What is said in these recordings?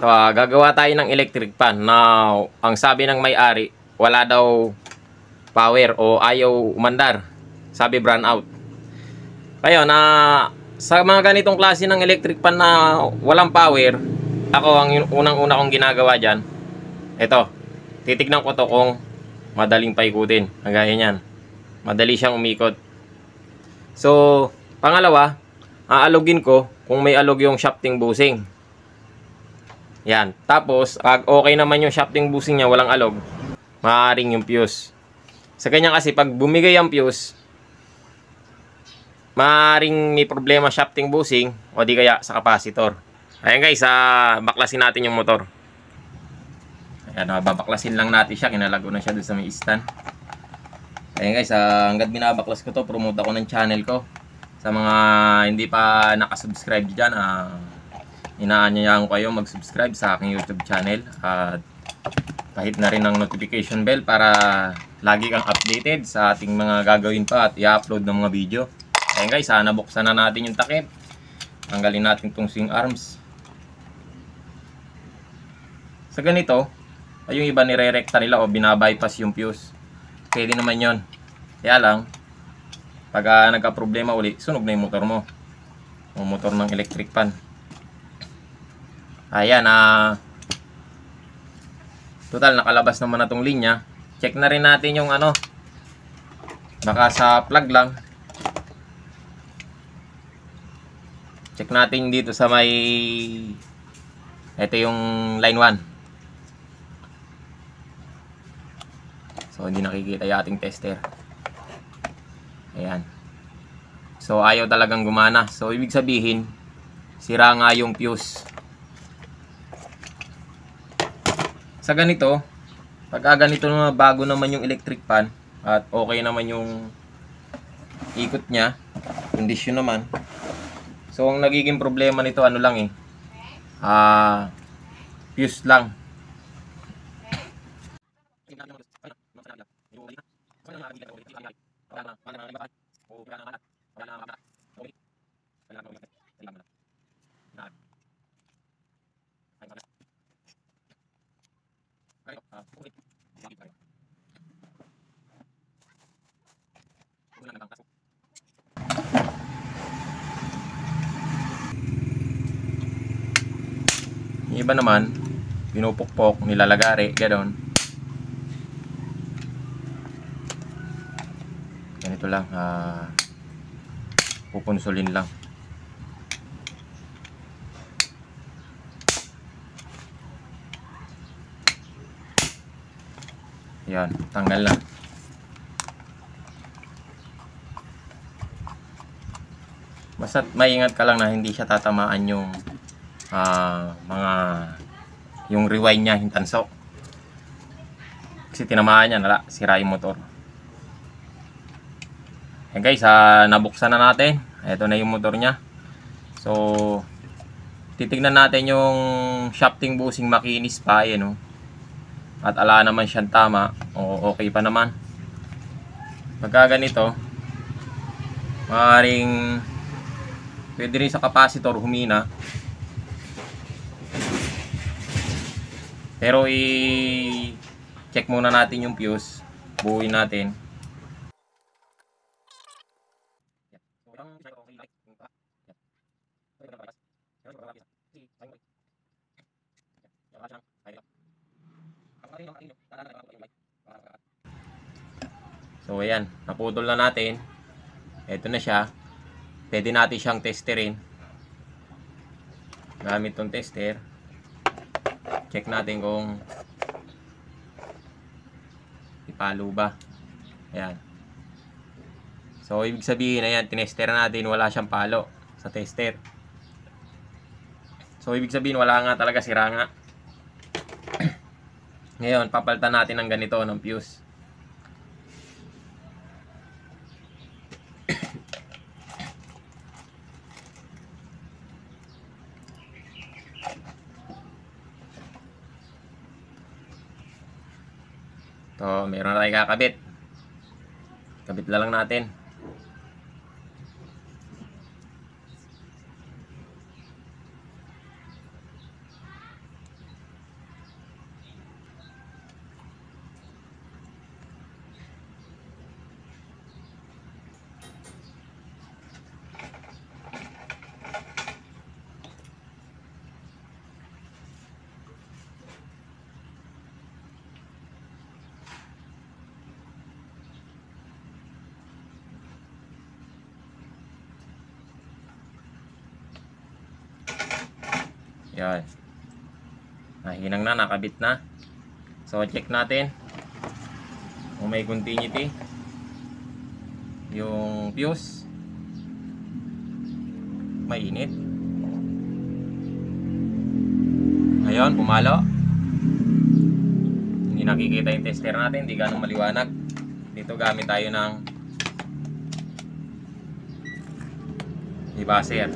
So, gagawa tayo ng electric fan. Now, ang sabi ng may-ari, wala daw power o ayaw umandar. Sabi brown out. Kaya na sa mga ganitong klase ng electric fan na walang power, ako ang unang-una kong ginagawa dyan, ito, titignan ko to kung madaling paikutin. Kagaya niyan. Madali siyang umikot. So, pangalawa, aalugin ko kung may alog yung shafting bushing. Yan. Tapos, pag okay naman yung shafting bushing niya, walang alog, maaaring yung fuse. Sa ganyan kasi, pag bumigay ang fuse, maaaring may problema shafting bushing o di kaya sa capacitor. Ayan guys, baklasin natin yung motor. Ayan, babaklasin lang natin siya. Kinalago na siya doon sa may stand. Ayan guys, hanggat binabaklas ko to, promote ako ng channel ko. Sa mga hindi pa nakasubscribe dyan, inaanyayahan ko kayo mag-subscribe sa aking YouTube channel. At pahit na rin ang notification bell para lagi kang updated sa ating mga gagawin pa at i-upload ng mga video. Ayan guys, nabuksan na natin yung takip. Tanggalin natin itong swing arms. Sa ganito, ay yung iba nire-recta nila o binabypass yung fuse. Pwede naman yon. Kaya lang, pag nagka-problema uli, sunog na yung motor mo. O motor ng electric fan. Ayan, total nakalabas naman na tong linya. Check na rin natin yung ano, baka sa plug lang. Check natin dito sa may, ito yung line 1. So hindi nakikita yung ating tester. Ayan. So ayaw talagang gumana. So ibig sabihin, sira nga yung fuse. Sa ganito, pag ganito na bago naman yung electric fan at okay naman yung ikot niya, kondisyon naman. So ang nagiging problema nito ano lang fuse lang. Yung iba naman, pinupukpok, nilalagari, gano'n. Ganito lang, pupunsulin lang. Yan, tanggal na. Basta maingat ka lang na hindi siya tatamaan yung yung rewind niya, yung tansok. Kasi tinamaan niya, sira yung motor. Ayan guys, nabuksan na natin. Ito na yung motor niya. So, titignan natin yung shafting bushing makinis pa, yan, at ala naman siyang tama, o okay pa naman. Pagka ganito, maaaring pwede rin sa capacitor humina. Pero i-check muna natin yung fuse. Buuin natin. So ayan, naputol na natin. Ito na siya. Pwede natin siyang testerin gamit tong tester. Check natin kung ipalo ba. Ayan. So ibig sabihin, ayan, tinester natin, wala siyang palo sa tester. So ibig sabihin, wala nga talaga, sira nga. Ngayon, papalitan natin ng ganito, ng fuse. So, meron na tayong kakabit. Kabit na lang natin. Yan. Nahinang na, nakabit na. So check natin kung may continuity yung fuse. Mainit. Ayun, pumalo. Hindi nakikita yung tester natin, hindi ganong maliwanag. Dito gamit tayo ng debusser.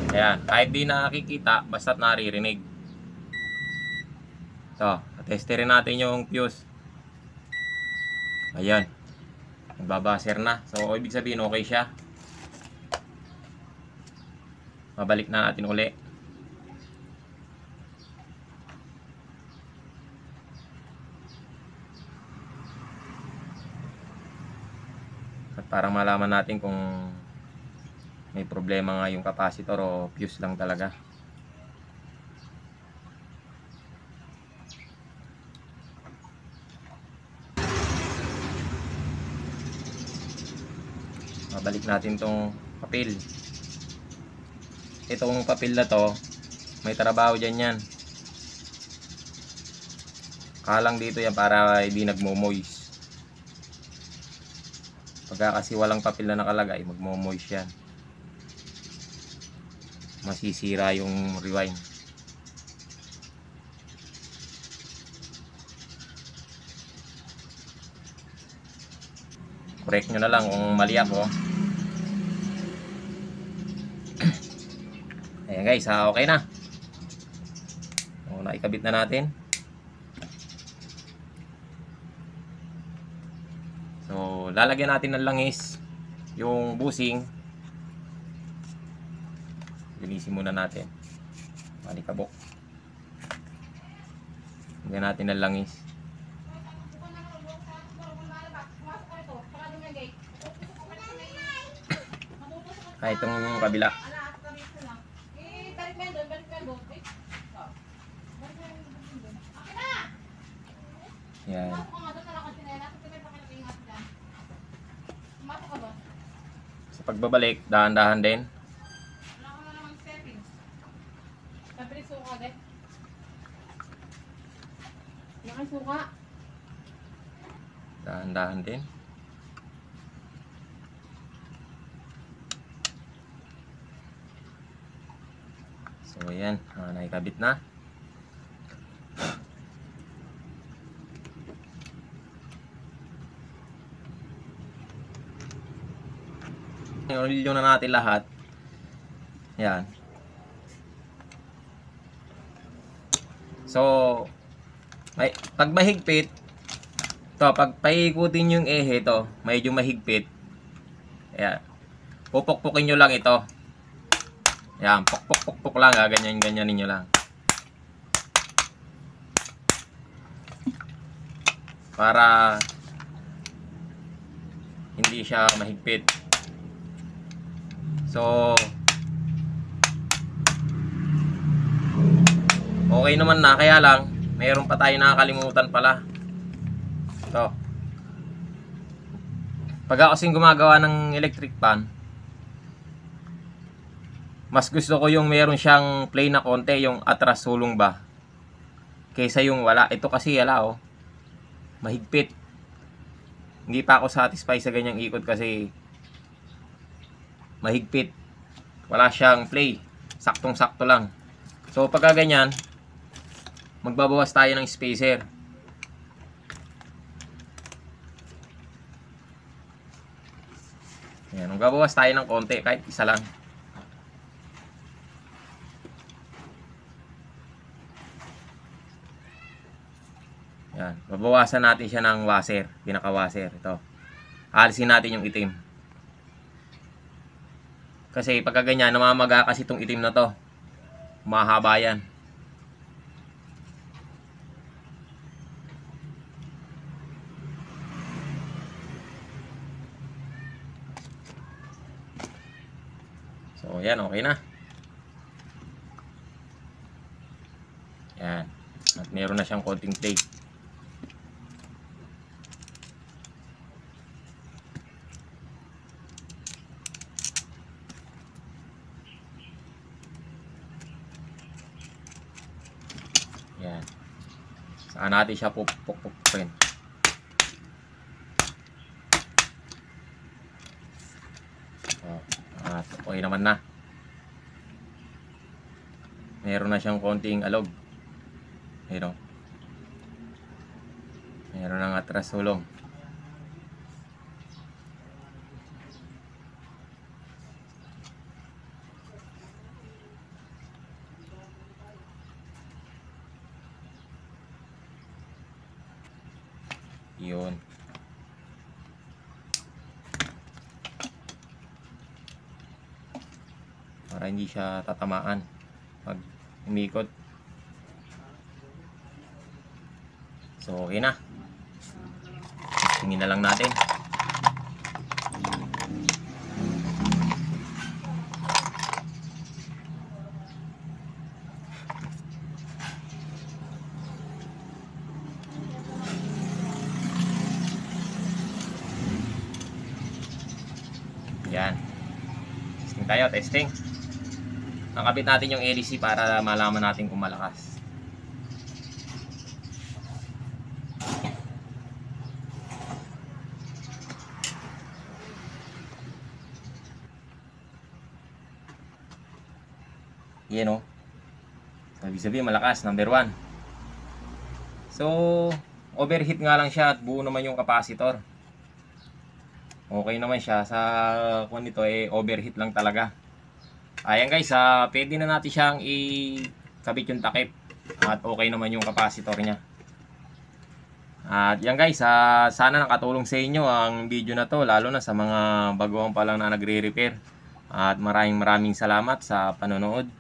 Ayan, kahit di nakikita, basta't naririnig. So, testerin natin yung fuse. Ayan, nagbabuzzer na. So, ibig sabihin okay siya. Mabalik na natin uli. At para malaman natin kung may problema nga yung capacitor o fuse lang talaga. Mabalik natin tong papel. Itong papel na to, may trabaho dyan yan. Kalang dito yan para hindi nagmo-moist. Pagka kasi walang papel na nakalagay, magmo-moist yan. Masisira yung rewind. Correct nyo na lang kung mali ako. Ayan guys, okay na. So, naikabit na natin. So, lalagyan natin ng langis yung busing. Linisin muna natin. Malikabok. Lagyan natin ng langis. Itong kabila. Yan. Sa pagbabalik, dahan-dahan din. Dahan-dahan din. So ayan, nakikabit na. Oilyo na natin lahat. Yan. So, pag mahigpit, pag paikutin yung ehe to, medyo mahigpit. Ayan. Pupukpukin nyo lang ito. Ayan, pukpuk lang, ganyan ninyo lang. Para hindi siya mahigpit. So, okay naman na, kaya lang mayroon pa tayo nakakalimutan pala. Ito. Pag ako kasing gumagawa ng electric pan, mas gusto ko yung meron siyang play na konti, yung atras sulong ba, kaysa yung wala. Ito kasi wala, mahigpit. Hindi pa ako satisfied sa ganyang ikot kasi mahigpit. Wala siyang play. Saktong-sakto lang. So pagka ganyan, magbabawas tayo ng spacer. Ayan, magbabawas tayo ng konti, kahit isa lang. Ayan, babawasan natin siya ng washer, pinaka-washer. Ito. Alisin natin yung itim. Kasi pagka ganyan, namamaga kasi itong itim na to. Mahaba yan. So, yan, okay na. Yan. At meron na siyang konting plate. Saka natin siya pupukpukin. At okay naman na. Meron na siyang konting alog. Meron. Meron ng atras sulong. Yun. Para hindi siya tatamaan pag umikot. So okay na. Tingin na lang natin. Yan. Testing tayo, testing. Nakabit natin yung LEC para malaman natin kung malakas. Yan o. Sabi malakas, number 1. So, overheat nga lang siya at buo naman yung capacitor. Okay naman siya. Sa kung nito overheat lang talaga. Ayan guys, pwede na natin siyang ikabit yung takip. At okay naman yung capacitor niya. At yan guys, sana nakatulong sa inyo ang video na to. Lalo na sa mga baguhan pa lang na nagre-repair. At maraming salamat sa panonood.